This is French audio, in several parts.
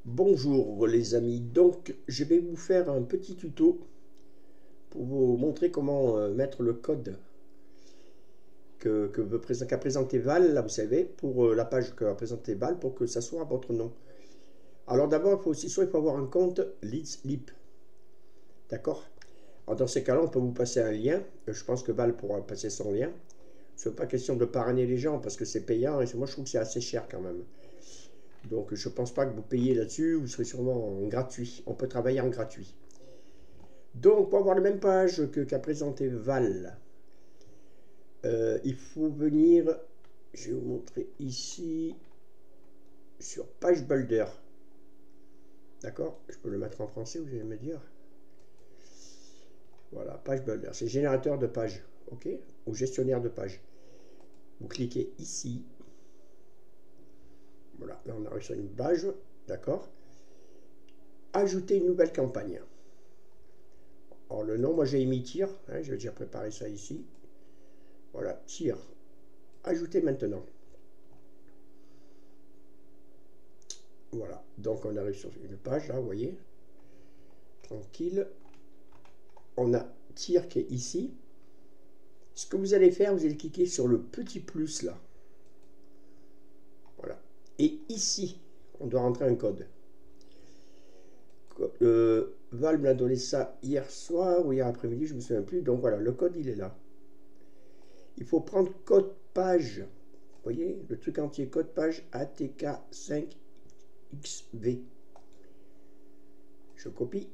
Bonjour les amis, donc je vais vous faire un petit tuto pour vous montrer comment mettre le code qu'a présenté Val, là vous savez, pour la page qu'a présenté Val pour que ça soit à votre nom. Alors d'abord il faut avoir un compte Let's Leap, d'accord? Alors dans ces cas-là on peut vous passer un lien, je pense que Val pourra passer son lien. Ce n'est pas question de parrainer les gens parce que c'est payant et moi je trouve que c'est assez cher quand même. Donc je ne pense pas que vous payez là-dessus, vous serez sûrement en gratuit. On peut travailler en gratuit. Donc pour avoir la même page qu'a présenté Val, il faut venir, je vais vous montrer ici, sur Page Builder. D'accord? Je peux le mettre en français, vous allez me dire. Voilà, Page Builder, c'est générateur de pages, ok? Ou gestionnaire de pages. Vous cliquez ici. Voilà, là on arrive sur une page, d'accord? Ajouter une nouvelle campagne. Alors le nom, moi j'ai mis tir, hein, je vais déjà préparer ça ici. Voilà, tir. Ajouter maintenant. Voilà, donc on arrive sur une page là, vous voyez. Tranquille. On a tir qui est ici. Ce que vous allez faire, vous allez cliquer sur le petit plus là. Voilà. Et ici, on doit rentrer un code. Val m'a donné ça hier soir ou hier après-midi, je ne me souviens plus. Donc voilà, le code il est là. Il faut prendre code page. Vous voyez, le truc entier, code page ATK5XV. Je copie.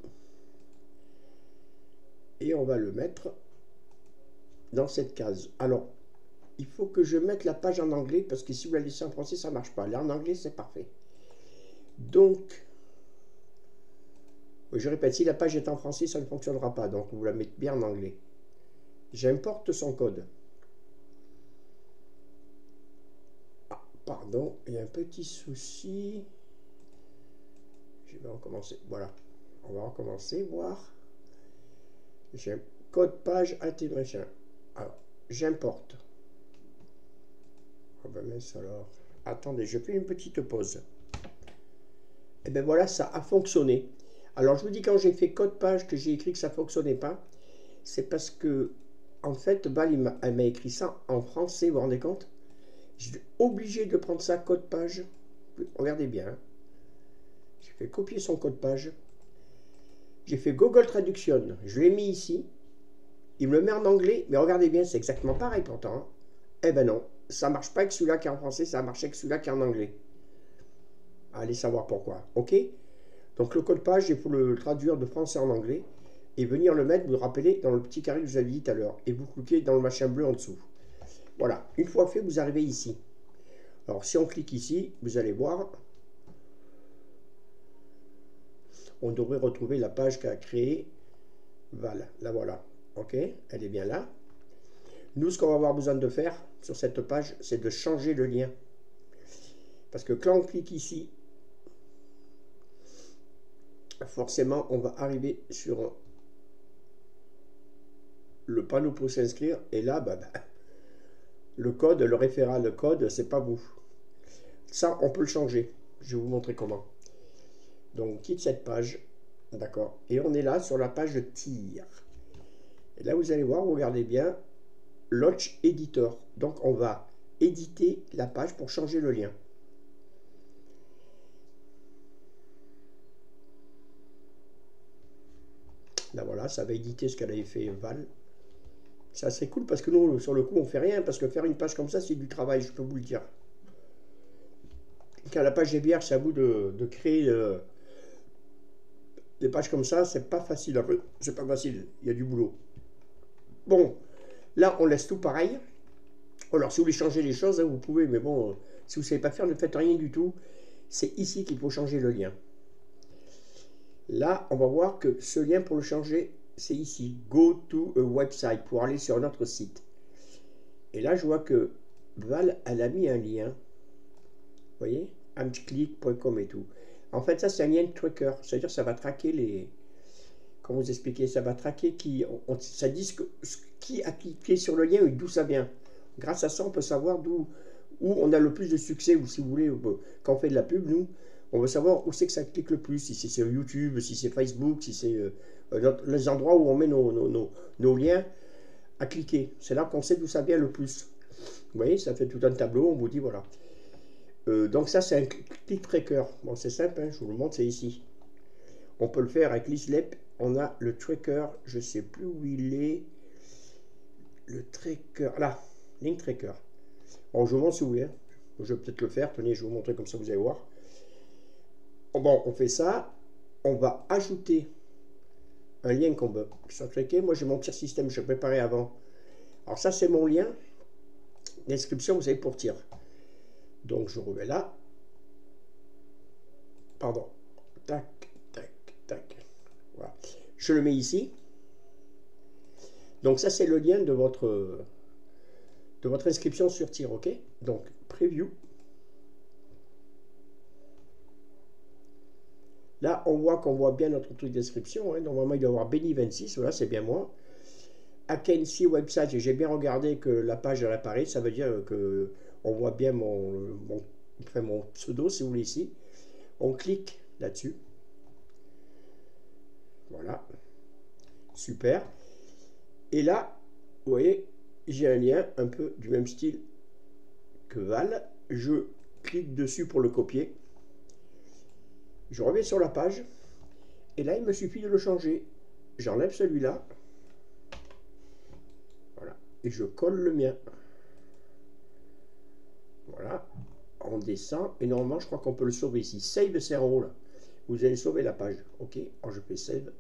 Et on va le mettre dans cette case. Alors, il faut que je mette la page en anglais parce que si vous la laissez en français, ça ne marche pas. Là, en anglais, c'est parfait. Donc, je répète, si la page est en français, ça ne fonctionnera pas. Donc, vous la mettez bien en anglais. J'importe son code. Ah, pardon, il y a un petit souci. Je vais recommencer. Voilà. On va recommencer, voir. J'ai un code page intégration. Alors, j'importe. Oh ben mince alors. Attendez, je fais une petite pause. Et ben voilà, ça a fonctionné. Alors je vous dis quand j'ai fait code page que j'ai écrit que ça ne fonctionnait pas, c'est parce que en fait Val elle m'a écrit ça en français, vous vous rendez compte? J'étais obligé de prendre ça code page. Regardez bien. Hein. J'ai fait copier son code page. J'ai fait Google Traduction. Je l'ai mis ici. Il me le met en anglais, mais regardez bien, c'est exactement pareil pourtant. Hein. Eh ben non, ça marche pas avec celui-là qui est en français, ça marche avec celui-là qui est en anglais. Allez savoir pourquoi. Ok? Donc le code page, il faut le traduire de français en anglais et venir le mettre, vous le rappelez, dans le petit carré que je vous avais dit tout à l'heure. Et vous cliquez dans le machin bleu en dessous. Voilà, une fois fait, vous arrivez ici. Alors si on clique ici, vous allez voir, on devrait retrouver la page qu'a créée Val. La voilà. Ok? Elle est bien là. Nous, ce qu'on va avoir besoin de faire sur cette page, c'est de changer le lien. Parce que quand on clique ici, forcément, on va arriver sur le panneau pour s'inscrire. Et là, le code, le référent, le code, c'est pas vous. Ça, on peut le changer. Je vais vous montrer comment. Donc, quitte cette page. D'accord. Et on est là sur la page tir. Et là, vous allez voir, regardez bien, Launch Editor. Donc, on va éditer la page pour changer le lien. Là, voilà, ça va éditer ce qu'elle avait fait Val. Ça, c'est cool parce que nous, sur le coup, on fait rien. Parce que faire une page comme ça, c'est du travail, je peux vous le dire. Quand la page est vierge, c'est à vous de créer des pages comme ça. C'est pas facile. C'est pas facile. Il y a du boulot. Bon, là, on laisse tout pareil. Alors, si vous voulez changer les choses, hein, vous pouvez. Mais bon, si vous ne savez pas faire, ne faites rien du tout. C'est ici qu'il faut changer le lien. Là, on va voir que ce lien, pour le changer, c'est ici. Go to a website, pour aller sur notre site. Et là, je vois que Val, elle a mis un lien. Vous voyez, amclick.com et tout. En fait, ça, c'est un lien tracker. C'est-à-dire que ça va traquer les... Comment vous expliquer? Ça va traquer qui... ça dit qui a cliqué sur le lien et d'où ça vient. Grâce à ça, on peut savoir où on a le plus de succès. Ou si vous voulez, quand on fait de la pub, nous, On veut savoir où c'est que ça clique le plus, si c'est sur YouTube, si c'est Facebook, si c'est les endroits où on met nos liens à cliquer. C'est là qu'on sait d'où ça vient le plus. Vous voyez, ça fait tout un tableau, on vous dit voilà. Donc ça, c'est un click tracker. Bon, c'est simple, hein, je vous le montre, c'est ici. On peut le faire avec l'ISLEP. On a le tracker, je ne sais plus où il est. Le tracker, là, link tracker. Bon, je vous montre si vous voulez. Hein. Je vais peut-être le faire. Tenez, je vais vous montrer comme ça, vous allez voir. Bon, on fait ça. On va ajouter un lien qu'on veut tracker. Moi, j'ai mon petit système que j'ai préparé avant. Alors ça, c'est mon lien. Description, vous savez, pour tir. Donc, je remets là. Pardon. Tac, tac, tac. Voilà. Je le mets ici. Donc, ça, c'est le lien de votre inscription sur tir, ok? Donc, preview. Là, on voit qu'on voit bien notre truc d'inscription. Hein. Normalement, il doit y avoir Benny26. Voilà, c'est bien moi. Akensi website, j'ai bien regardé que la page elle apparaît. Ça veut dire que on voit bien mon pseudo, si vous voulez, ici. On clique là-dessus. Voilà. Super. Et là, vous voyez, j'ai un lien un peu du même style que Val. Je clique dessus pour le copier. Je reviens sur la page. Et là, il me suffit de le changer. J'enlève celui-là. Voilà. Et je colle le mien. Voilà. On descend. Et normalement, je crois qu'on peut le sauver ici. Save, c'est en haut là. Vous allez sauver la page. Ok. Alors, je fais save.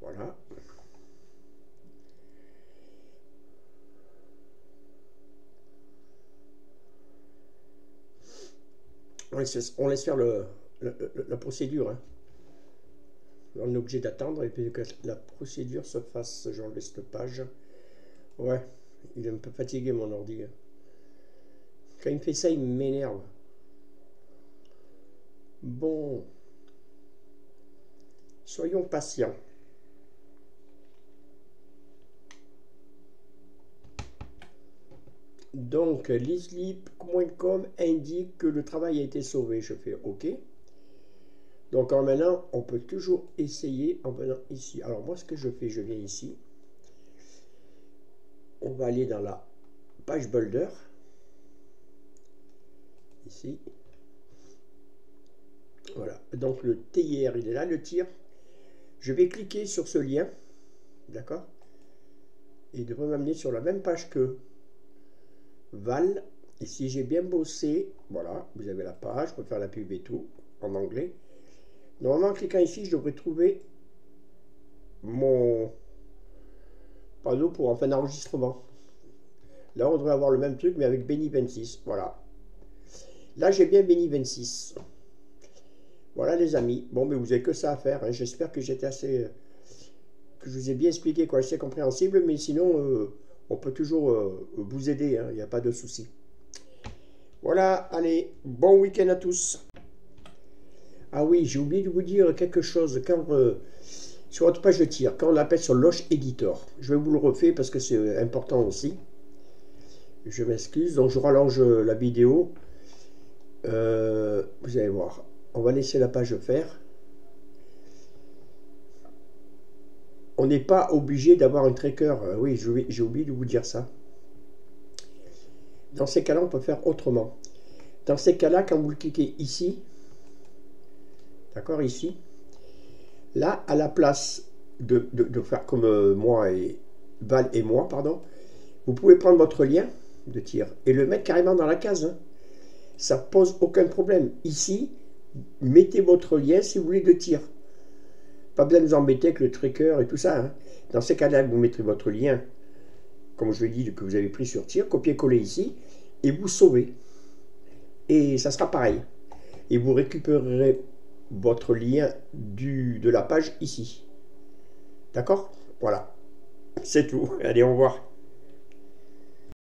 Voilà. On laisse faire la procédure. Hein. On est obligé d'attendre et puis que la procédure se fasse. J'enlève cette page. Ouais, il est un peu fatigué mon ordi. Hein. Quand il me fait ça, il m'énerve. Bon. Soyons patients. Donc, lislip.com indique que le travail a été sauvé. Je fais OK. Donc, en maintenant, on peut toujours essayer en venant ici. Alors, moi, ce que je fais, je viens ici. On va aller dans la page builder. Ici. Voilà. Donc, le TIR, il est là, le tir. Je vais cliquer sur ce lien. D'accord? Et il devrait m'amener sur la même page que Val. Et si j'ai bien bossé, voilà, vous avez la page, je peux faire la pub et tout, en anglais. Normalement, en cliquant ici, je devrais trouver mon panneau pour en fin d'enregistrement. Là, on devrait avoir le même truc, mais avec Benny26. Voilà. Là, j'ai bien Benny26. Voilà, les amis. Bon, mais vous n'avez que ça à faire. Hein. J'espère que j'étais assez... que je vous ai bien expliqué, quoi. C'est compréhensible, mais sinon... on peut toujours vous aider, il n'y a pas de souci. Voilà, allez, bon week-end à tous. Ah oui, j'ai oublié de vous dire quelque chose. Quand, sur votre page de tir, quand on appelle sur Loche Editor, je vais vous le refaire parce que c'est important aussi. Je m'excuse, donc je rallonge la vidéo. Vous allez voir, on va laisser la page faire. On n'est pas obligé d'avoir un tracker. Oui, j'ai oublié de vous dire ça. Dans ces cas-là, on peut faire autrement. Dans ces cas-là, quand vous le cliquez ici, d'accord, ici, là, à la place de faire comme moi et Val et moi, pardon, vous pouvez prendre votre lien de tir et le mettre carrément dans la case. Hein. Ça pose aucun problème. Ici, mettez votre lien si vous voulez de tir. Pas besoin de vous embêter avec le tracker et tout ça. Hein. Dans ces cas-là, vous mettrez votre lien, comme je l'ai dit, que vous avez pris sur tir, copier-coller ici, et vous sauvez. Et ça sera pareil. Et vous récupérerez votre lien de la page ici. D'accord? Voilà. C'est tout. Allez, au revoir.